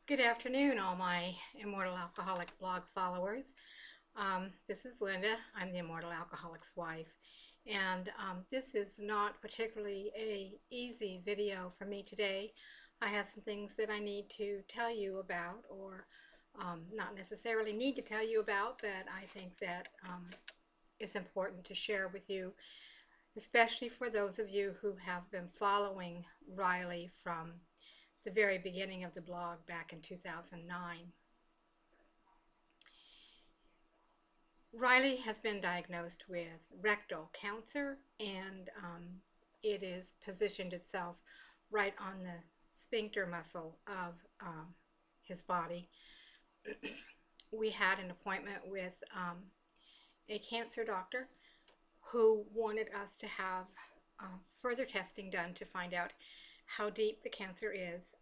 Good afternoon, all my Immortal Alcoholic blog followers. This is Linda. I'm the Immortal Alcoholic's wife. And this is not particularly a easy video for me today. I have some things that I need to tell you about, or not necessarily need to tell you about, but I think that it's important to share with you, especially for those of you who have been following Riley from the very beginning of the blog back in 2009. Riley has been diagnosed with rectal cancer, and it is positioned itself right on the sphincter muscle of his body. We had an appointment with a cancer doctor who wanted us to have further testing done to find out how deep the cancer is,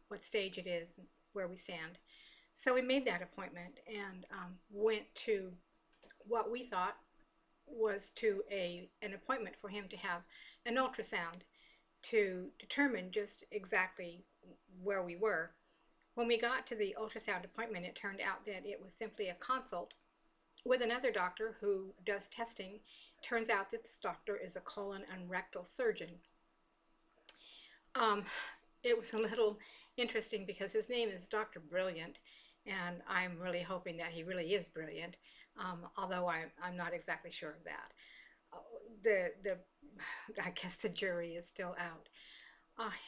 what stage it is, where we stand. So we made that appointment and went to what we thought was to an appointment for him to have an ultrasound to determine just exactly where we were. When we got to the ultrasound appointment, it turned out that it was simply a consult with another doctor who does testing. Turns out that this doctor is a colon and rectal surgeon. It was a little interesting because his name is Dr. Brilliant, and I'm really hoping that he really is brilliant, although I'm not exactly sure of that. I guess the jury is still out.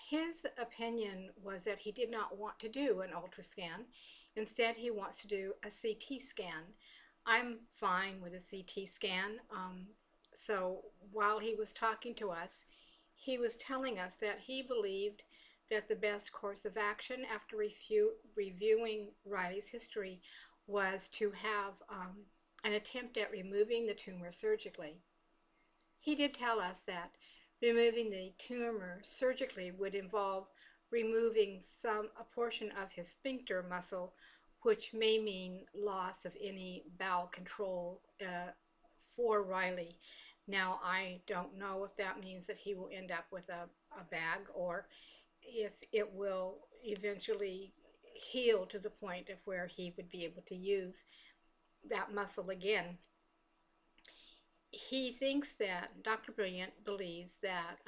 His opinion was that he did not want to do an ultrascan. Instead, he wants to do a CT scan. I'm fine with a CT scan. So while he was talking to us, he was telling us that he believed that the best course of action after reviewing Riley's history was to have an attempt at removing the tumor surgically. He did tell us that removing the tumor surgically would involve removing a portion of his sphincter muscle, which may mean loss of any bowel control for Riley. Now, I don't know if that means that he will end up with a bag, or if it will eventually heal to the point of where he would be able to use that muscle again. He thinks that Dr. Brilliant believes that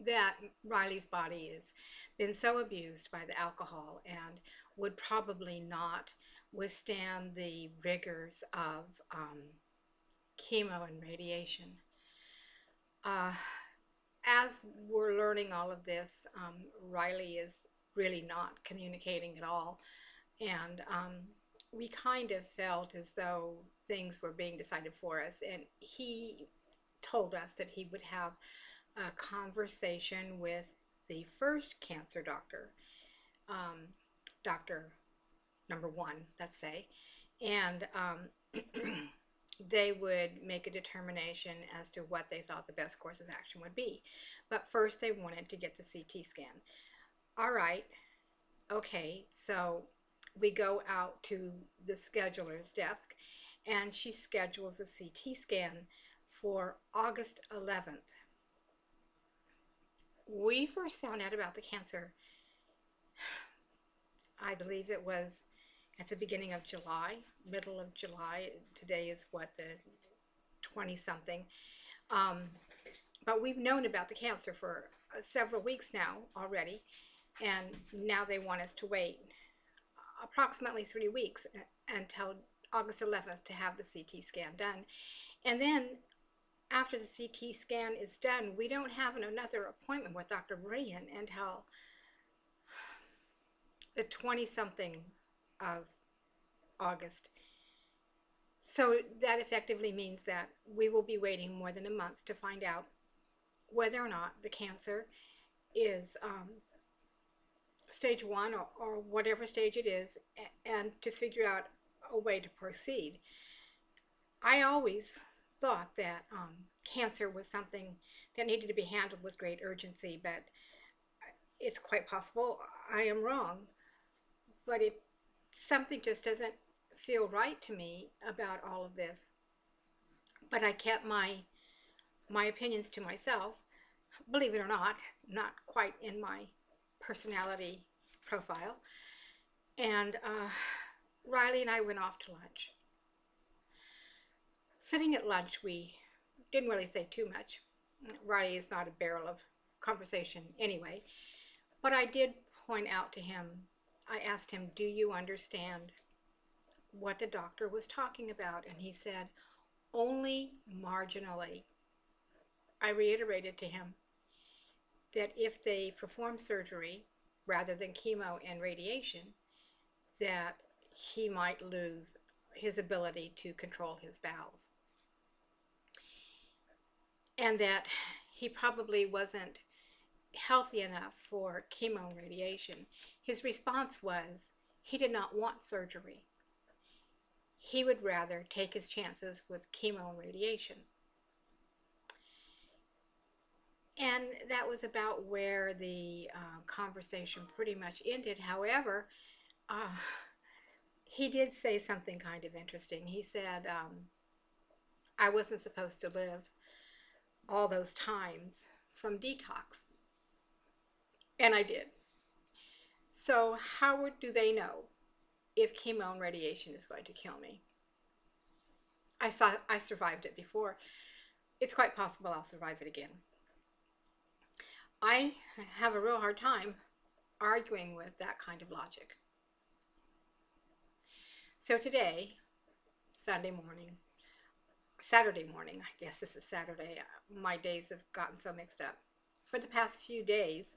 that Riley's body has been so abused by the alcohol and would probably not withstand the rigors of chemo and radiation. As we're learning all of this, Riley is really not communicating at all, and we kind of felt as though things were being decided for us, and he told us that he would have a conversation with the first cancer doctor, Dr. Number one, let's say, and they would make a determination as to what they thought the best course of action would be. But first they wanted to get the CT scan. All right, okay, so we go out to the scheduler's desk, and she schedules a CT scan for August 11th. We first found out about the cancer, I believe it was at the beginning of July, middle of July. Today is what, the 20-something. But we've known about the cancer for several weeks now already, and now they want us to wait approximately 3 weeks until August 11th to have the CT scan done. And then after the CT scan is done, we don't have another appointment with Dr. Brilliant until the 20-something of August. So that effectively means that we will be waiting more than a month to find out whether or not the cancer is stage 1 or whatever stage it is, and to figure out a way to proceed. I always thought that cancer was something that needed to be handled with great urgency, but it's quite possible I am wrong. But something just doesn't feel right to me about all of this. But I kept my opinions to myself, believe it or not quite in my personality profile. And Riley and I went off to lunch. Sitting at lunch, we didn't really say too much. Riley is not a barrel of conversation anyway. But I did point out to him, I asked him, do you understand what the doctor was talking about? And he said, only marginally. I reiterated to him that if they perform surgery rather than chemo and radiation, that he might lose his ability to control his bowels. And that he probably wasn't healthy enough for chemo and radiation. His response was he did not want surgery. He would rather take his chances with chemo and radiation. And that was about where the conversation pretty much ended. However, he did say something kind of interesting. He said, I wasn't supposed to live all those times from detox. And I did. So how do they know if chemo and radiation is going to kill me? I survived it before. It's quite possible I'll survive it again. I have a real hard time arguing with that kind of logic. So today, Saturday morning, I guess this is Saturday, my days have gotten so mixed up. For the past few days,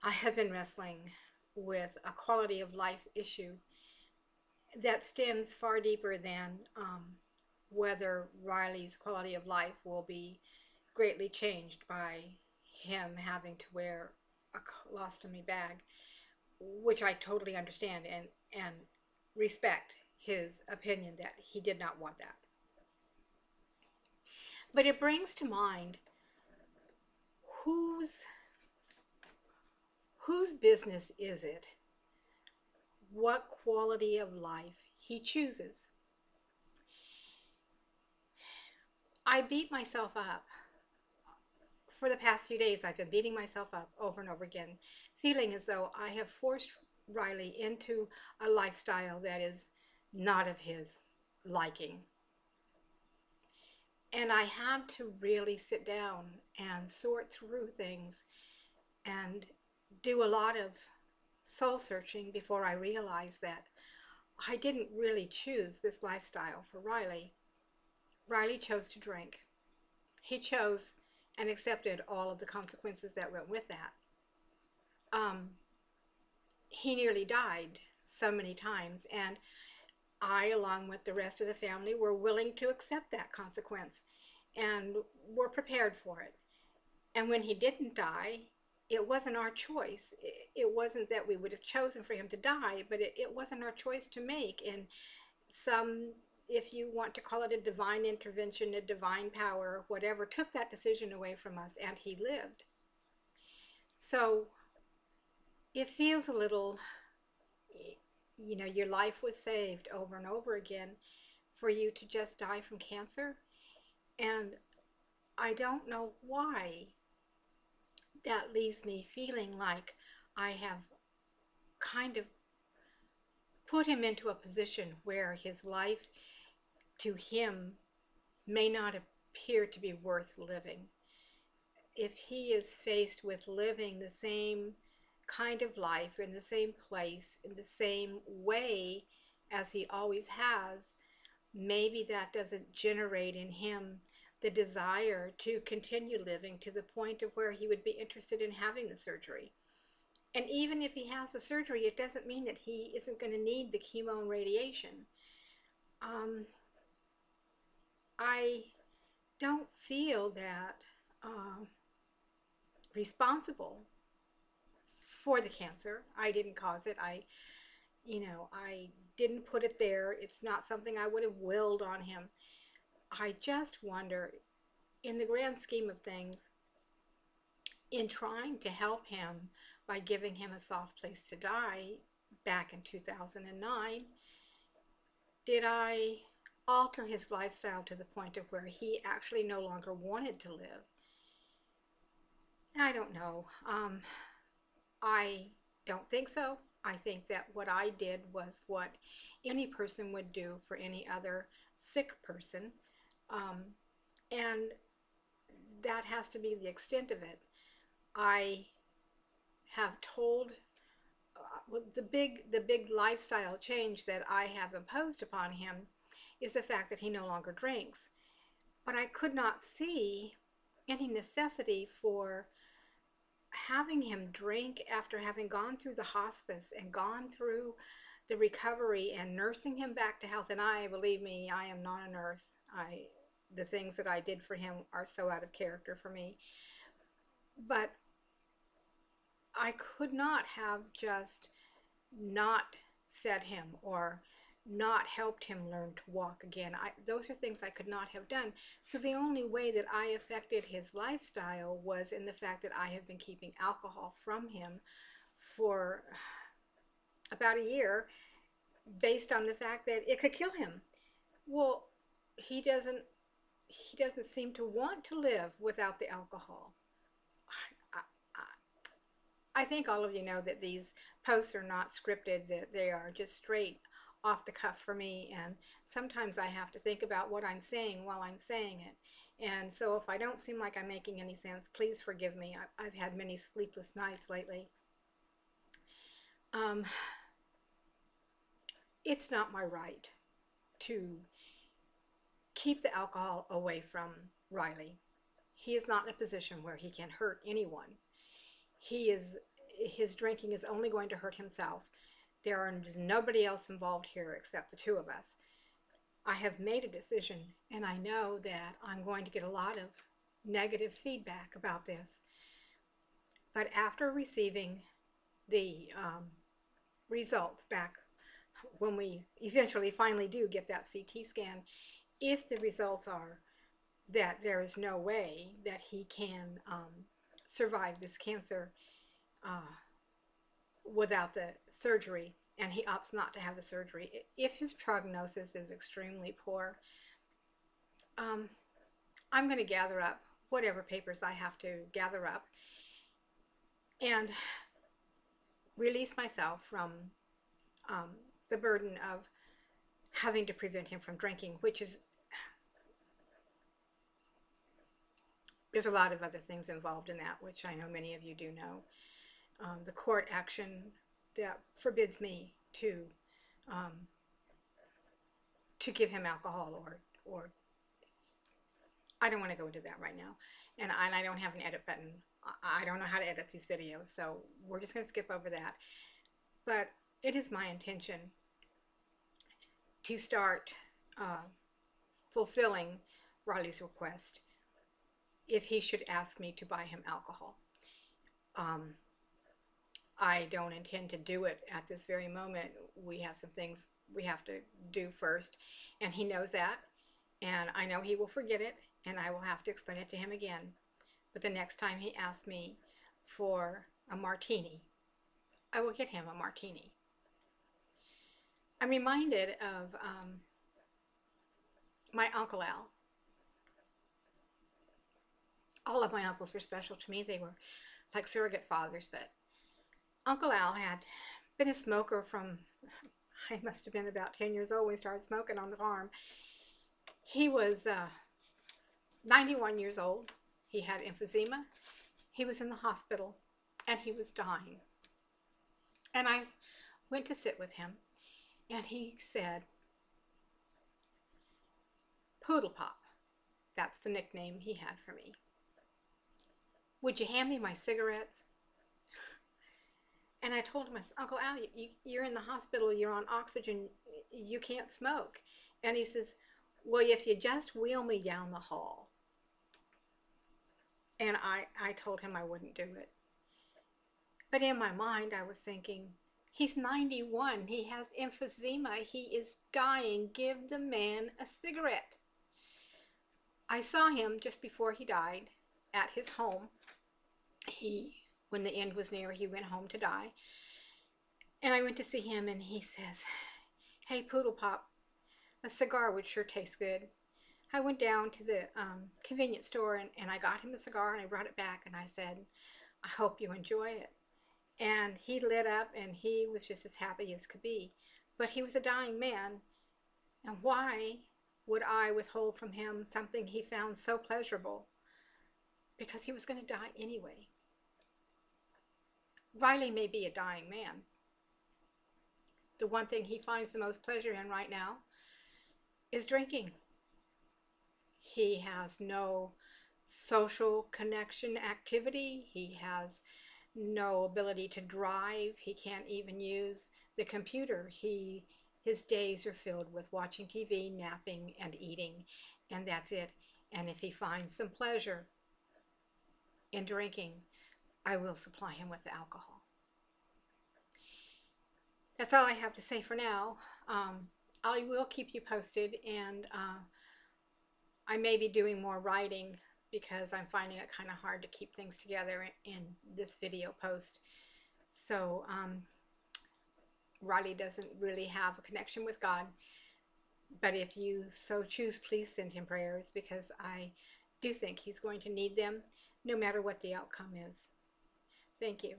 I have been wrestling with a quality of life issue that stems far deeper than whether Riley's quality of life will be greatly changed by him having to wear a colostomy bag, which I totally understand and respect his opinion that he did not want that. But it brings to mind whose business is it what quality of life he chooses. I beat myself up. For the past few days, I've been beating myself up over and over again, feeling as though I have forced Riley into a lifestyle that is not of his liking. And I had to really sit down and sort through things and do a lot of soul searching before I realized that I didn't really choose this lifestyle for Riley. Riley chose to drink. He chose and accepted all of the consequences that went with that. He nearly died so many times, and I, along with the rest of the family, were willing to accept that consequence and were prepared for it. And when he didn't die, it wasn't our choice. It wasn't that we would have chosen for him to die, but it wasn't our choice to make. And some, if you want to call it a divine intervention, a divine power, whatever, took that decision away from us, and he lived. So it feels a little, your life was saved over and over again for you to just die from cancer. And I don't know why that leaves me feeling like I have kind of put him into a position where his life to him may not appear to be worth living. If he is faced with living the same kind of life in the same place, in the same way as he always has, maybe that doesn't generate in him the desire to continue living to the point of where he would be interested in having the surgery. And even if he has the surgery, it doesn't mean that he isn't going to need the chemo and radiation. I don't feel that responsible for the cancer. I didn't cause it. I didn't put it there. It's not something I would have willed on him. I just wonder, in the grand scheme of things, in trying to help him by giving him a soft place to die back in 2009, did I alter his lifestyle to the point of where he actually no longer wanted to live? I don't know. I don't think so. I think that what I did was what any person would do for any other sick person. Um, and that has to be the extent of it. I have told the big lifestyle change that I have imposed upon him is the fact that he no longer drinks. But I could not see any necessity for having him drink after having gone through the hospice and gone through the recovery and nursing him back to health. And I, believe me, I am not a nurse. The things that I did for him are so out of character for me. But I could not have just not fed him or not helped him learn to walk again. Those are things I could not have done. So the only way that I affected his lifestyle was in the fact that I have been keeping alcohol from him for about a year, based on the fact that it could kill him. Well, he doesn't seem to want to live without the alcohol. I think all of you know that these posts are not scripted, that they are just straight off the cuff for me, and sometimes I have to think about what I'm saying while I'm saying it. And so if I don't seem like I'm making any sense, please forgive me. I've had many sleepless nights lately. It's not my right to keep the alcohol away from Riley. He is not in a position where he can hurt anyone. His drinking is only going to hurt himself. There is nobody else involved here except the two of us. I have made a decision, and I know that I'm going to get a lot of negative feedback about this. But after receiving the results back, when we eventually finally do get that CT scan, if the results are that there is no way that he can survive this cancer without the surgery, and he opts not to have the surgery, if his prognosis is extremely poor, I'm going to gather up whatever papers I have to gather up and release myself from the burden of having to prevent him from drinking, which is, there's a lot of other things involved in that, which I know many of you do know. The court action that forbids me to give him alcohol, or I don't want to go into that right now, and I don't have an edit button. I don't know how to edit these videos, so we're just going to skip over that. But it is my intention to start fulfilling Riley's request if he should ask me to buy him alcohol. I don't intend to do it at this very moment. We have some things we have to do first, and he knows that, and I know he will forget it, and I will have to explain it to him again. But the next time he asks me for a martini, I will get him a martini. I'm reminded of my Uncle Al. All of my uncles were special to me. They were like surrogate fathers, but Uncle Al had been a smoker from, I must have been about 10 years old when he started smoking on the farm. He was 91 years old. He had emphysema. He was in the hospital, and he was dying. And I went to sit with him, and he said, Poodle Pop, that's the nickname he had for me, would you hand me my cigarettes? And I told him, I said, Uncle Al, you're in the hospital, you're on oxygen, you can't smoke. And he says, well, if you just wheel me down the hall. And I told him I wouldn't do it. But in my mind, I was thinking, he's 91, he has emphysema, he is dying, give the man a cigarette. I saw him just before he died at his home. When the end was near, he went home to die. And I went to see him, and he says, hey, Poodle Pop, a cigar would sure taste good. I went down to the convenience store, and I got him a cigar, and I brought it back, and I said, I hope you enjoy it. And he lit up and he was just as happy as could be. But he was a dying man, and why would I withhold from him something he found so pleasurable? Because he was going to die anyway. Riley may be a dying man. The one thing he finds the most pleasure in right now is drinking. He has no social connection activity. He has no ability to drive. He can't even use the computer. His days are filled with watching TV, napping, and eating, and that's it. And if he finds some pleasure in drinking, I will supply him with the alcohol. That's all I have to say for now. I will keep you posted, and I may be doing more writing because I'm finding it kind of hard to keep things together in this video post. So Riley doesn't really have a connection with God, but if you so choose, please send him prayers, because I do think he's going to need them no matter what the outcome is. Thank you.